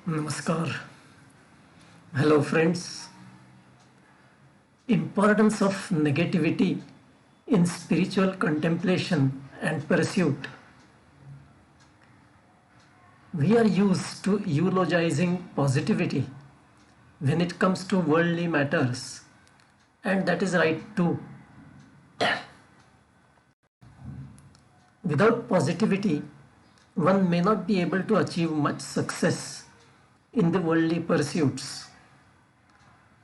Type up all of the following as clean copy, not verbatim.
Namaskar. Hello friends. Importance of negativity in spiritual contemplation and pursuit. We are used to eulogizing positivity when it comes to worldly matters, and that is right too. Without positivity, one may not be able to achieve much success in the worldly pursuits.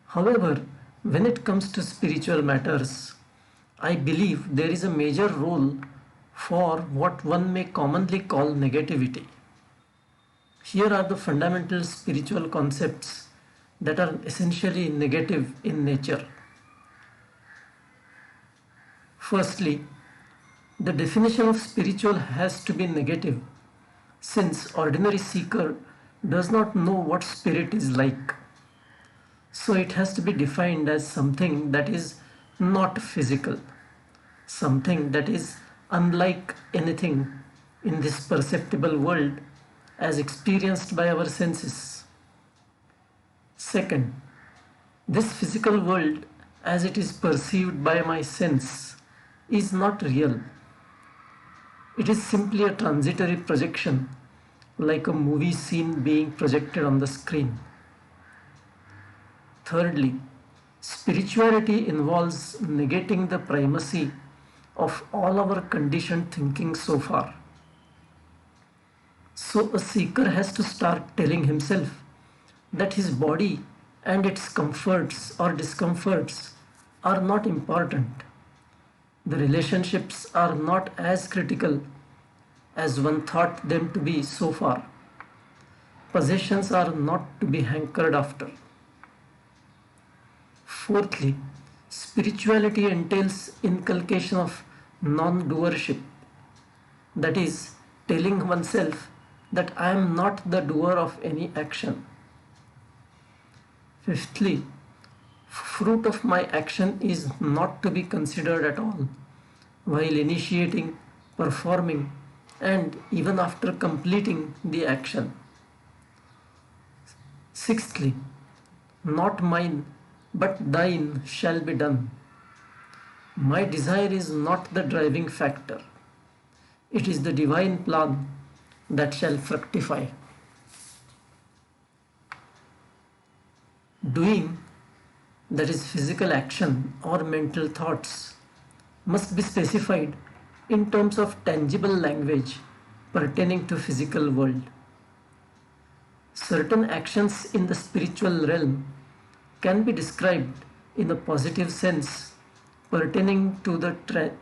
However, when it comes to spiritual matters, I believe there is a major role for what one may commonly call negativity. Here are the fundamental spiritual concepts that are essentially negative in nature. Firstly, the definition of spiritual has to be negative, since ordinary seeker does not know what spirit is like. So it has to be defined as something that is not physical, something that is unlike anything in this perceptible world as experienced by our senses. Second, this physical world as it is perceived by my sense is not real. It is simply a transitory projection, like a movie scene being projected on the screen. Thirdly, spirituality involves negating the primacy of all our conditioned thinking so far. So a seeker has to start telling himself that his body and its comforts or discomforts are not important. The relationships are not as critical as one thought them to be so far. Possessions are not to be hankered after. Fourthly, spirituality entails inculcation of non-doership, that is, telling oneself that I am not the doer of any action. Fifthly, fruit of my action is not to be considered at all while initiating, performing, and even after completing the action. Sixthly, not mine but thine shall be done. My desire is not the driving factor. It is the divine plan that shall fructify. Doing, that is physical action or mental thoughts, must be specified in terms of tangible language pertaining to physical world. Certain actions in the spiritual realm can be described in a positive sense pertaining to the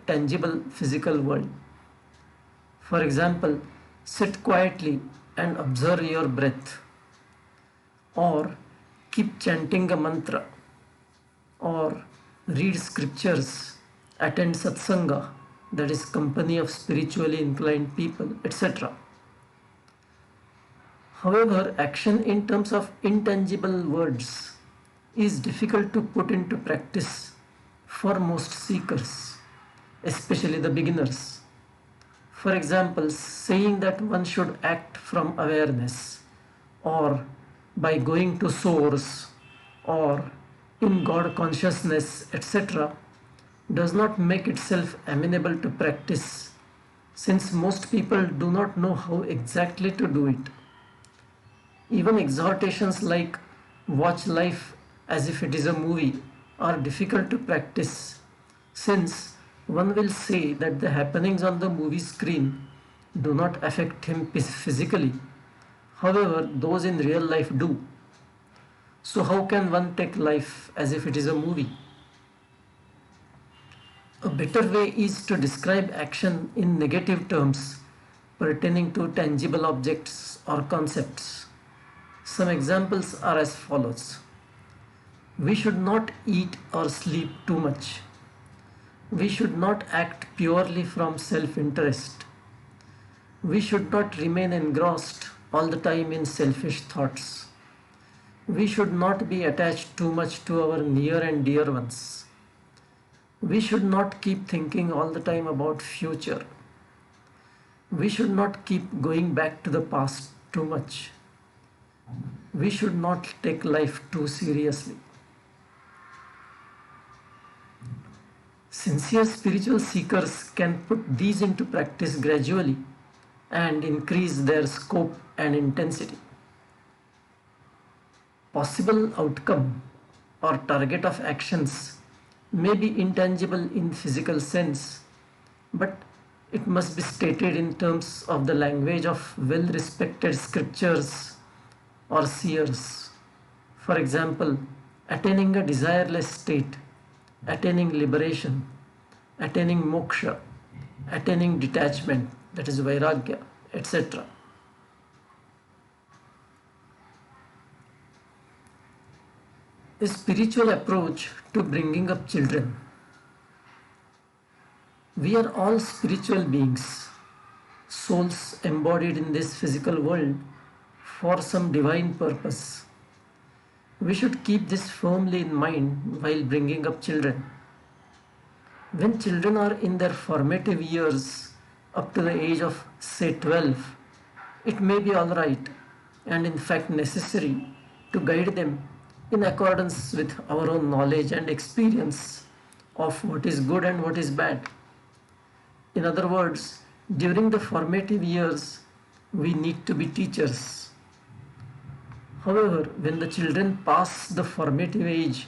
tangible physical world. For example, sit quietly and observe your breath, or keep chanting a mantra, or read scriptures, attend satsanga, that is company of spiritually inclined people, etc. However, action in terms of intangible words is difficult to put into practice for most seekers, especially the beginners. For example, saying that one should act from awareness, or by going to source, or in God consciousness, etc., does not make itself amenable to practice, since most people do not know how exactly to do it. Even exhortations like watch life as if it is a movie are difficult to practice, since one will say that the happenings on the movie screen do not affect him physically. However, those in real life do. So how can one take life as if it is a movie? A better way is to describe action in negative terms pertaining to tangible objects or concepts. Some examples are as follows. We should not eat or sleep too much. We should not act purely from self-interest. We should not remain engrossed all the time in selfish thoughts. We should not be attached too much to our near and dear ones. We should not keep thinking all the time about future. We should not keep going back to the past too much. We should not take life too seriously. Sincere spiritual seekers can put these into practice gradually and increase their scope and intensity. Possible outcome or target of actions may be intangible in physical sense, but it must be stated in terms of the language of well respected scriptures or seers. For example, attaining a desireless state, attaining liberation, attaining moksha, attaining detachment, that is vairagya, etc. A spiritual approach to bringing up children. We are all spiritual beings, souls embodied in this physical world for some divine purpose. We should keep this firmly in mind while bringing up children. When children are in their formative years, up to the age of say 12, it may be alright and in fact necessary to guide them in accordance with our own knowledge and experience of what is good and what is bad. In other words, during the formative years, we need to be teachers. However, when the children pass the formative age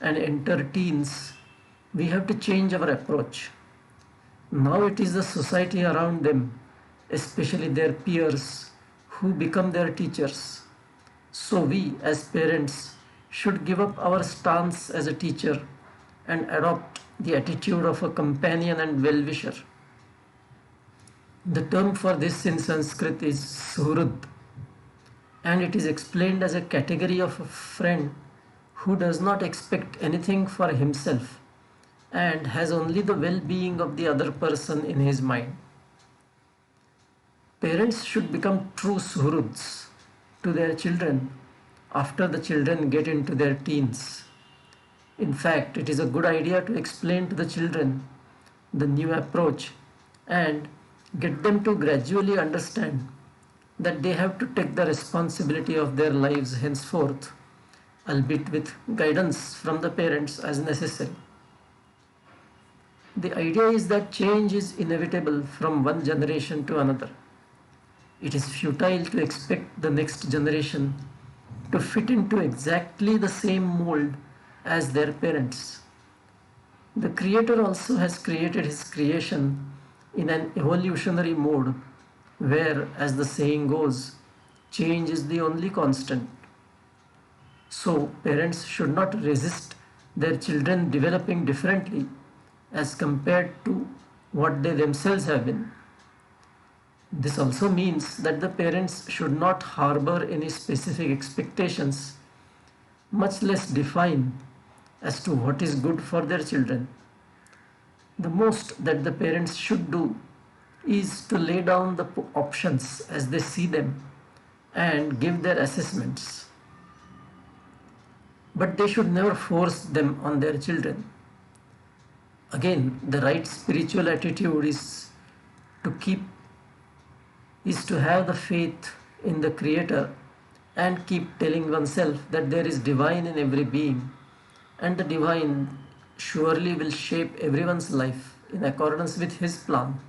and enter teens, we have to change our approach. Now it is the society around them, especially their peers, who become their teachers. So we, as parents, should give up our stance as a teacher and adopt the attitude of a companion and well-wisher. The term for this in Sanskrit is suhrud, and it is explained as a category of a friend who does not expect anything for himself and has only the well-being of the other person in his mind. Parents should become true suhruds to their children after the children get into their teens. In fact, it is a good idea to explain to the children the new approach and get them to gradually understand that they have to take the responsibility of their lives henceforth, albeit with guidance from the parents as necessary. The idea is that change is inevitable from one generation to another. It is futile to expect the next generation to fit into exactly the same mold as their parents. The Creator also has created His creation in an evolutionary mode where, as the saying goes, change is the only constant. So, parents should not resist their children developing differently as compared to what they themselves have been. This also means that the parents should not harbor any specific expectations, much less define as to what is good for their children. The most that the parents should do is to lay down the options as they see them and give their assessments. But they should never force them on their children. Again, the right spiritual attitude is to have the faith in the Creator and keep telling oneself that there is divine in every being, and the divine surely will shape everyone's life in accordance with His plan.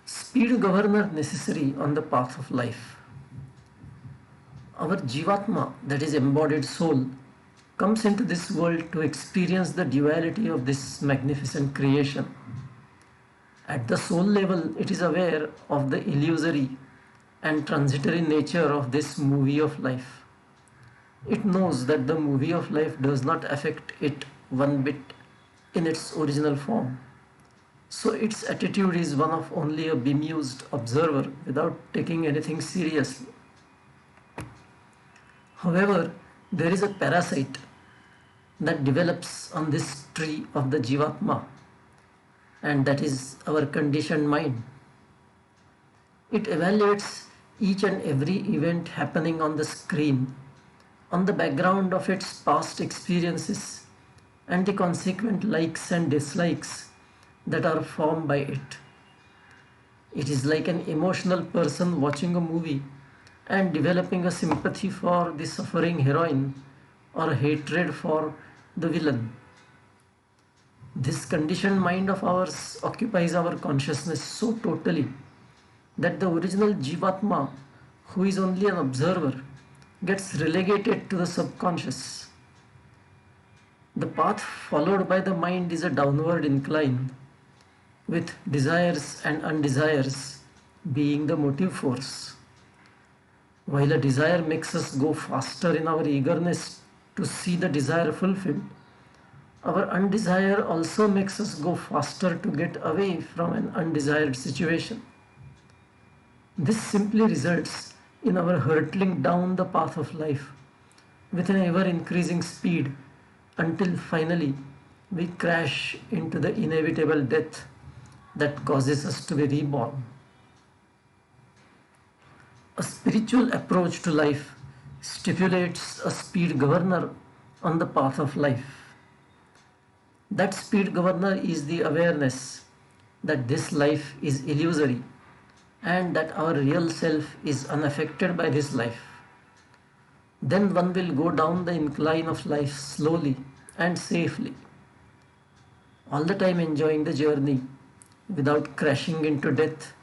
Speed governor necessary on the path of life. Our Jivatma, that is embodied soul, comes into this world to experience the duality of this magnificent creation. At the soul level, it is aware of the illusory and transitory nature of this movie of life. It knows that the movie of life does not affect it one bit in its original form. So its attitude is one of only a bemused observer without taking anything seriously. However, there is a parasite that develops on this tree of the Jivatma, and that is our conditioned mind. It evaluates each and every event happening on the screen on the background of its past experiences and the consequent likes and dislikes that are formed by it. It is like an emotional person watching a movie and developing a sympathy for the suffering heroine or a hatred for the villain. This conditioned mind of ours occupies our consciousness so totally that the original Jivatma, who is only an observer, gets relegated to the subconscious. The path followed by the mind is a downward incline, with desires and undesires being the motive force. While a desire makes us go faster in our eagerness to see the desire fulfilled, our undesire also makes us go faster to get away from an undesired situation. This simply results in our hurtling down the path of life with an ever increasing speed until finally we crash into the inevitable death that causes us to be reborn. A spiritual approach to life stipulates a speed governor on the path of life. That speed governor is the awareness that this life is illusory and that our real self is unaffected by this life. Then one will go down the incline of life slowly and safely, all the time enjoying the journey without crashing into death,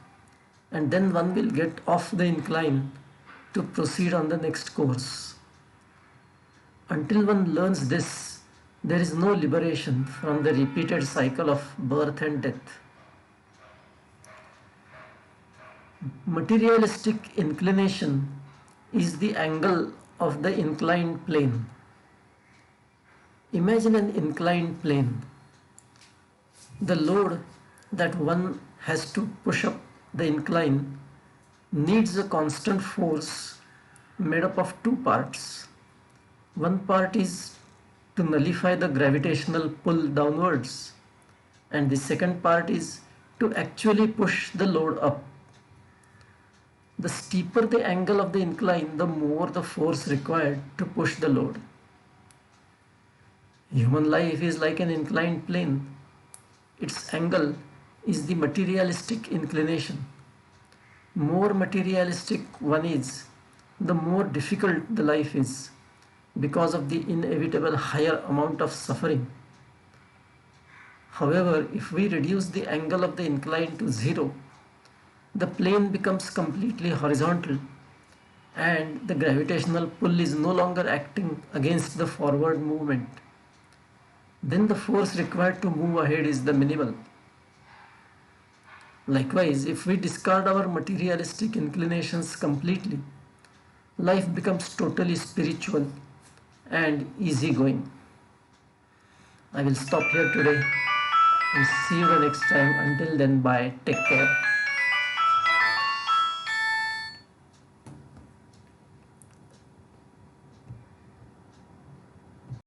and then one will get off the incline to proceed on the next course. Until one learns this, there is no liberation from the repeated cycle of birth and death. Materialistic inclination is the angle of the inclined plane. Imagine an inclined plane. The load that one has to push up the incline needs a constant force made up of two parts. One part is to nullify the gravitational pull downwards, and the second part is to actually push the load up. The steeper the angle of the incline, the more the force required to push the load. Human life is like an inclined plane. Its angle is the materialistic inclination. More materialistic one is, the more difficult the life is because of the inevitable higher amount of suffering. However, if we reduce the angle of the incline to zero, the plane becomes completely horizontal and the gravitational pull is no longer acting against the forward movement. Then the force required to move ahead is the minimal. Likewise, if we discard our materialistic inclinations completely, life becomes totally spiritual and easygoing. I will stop here today and see you the next time. Until then, bye. Take care.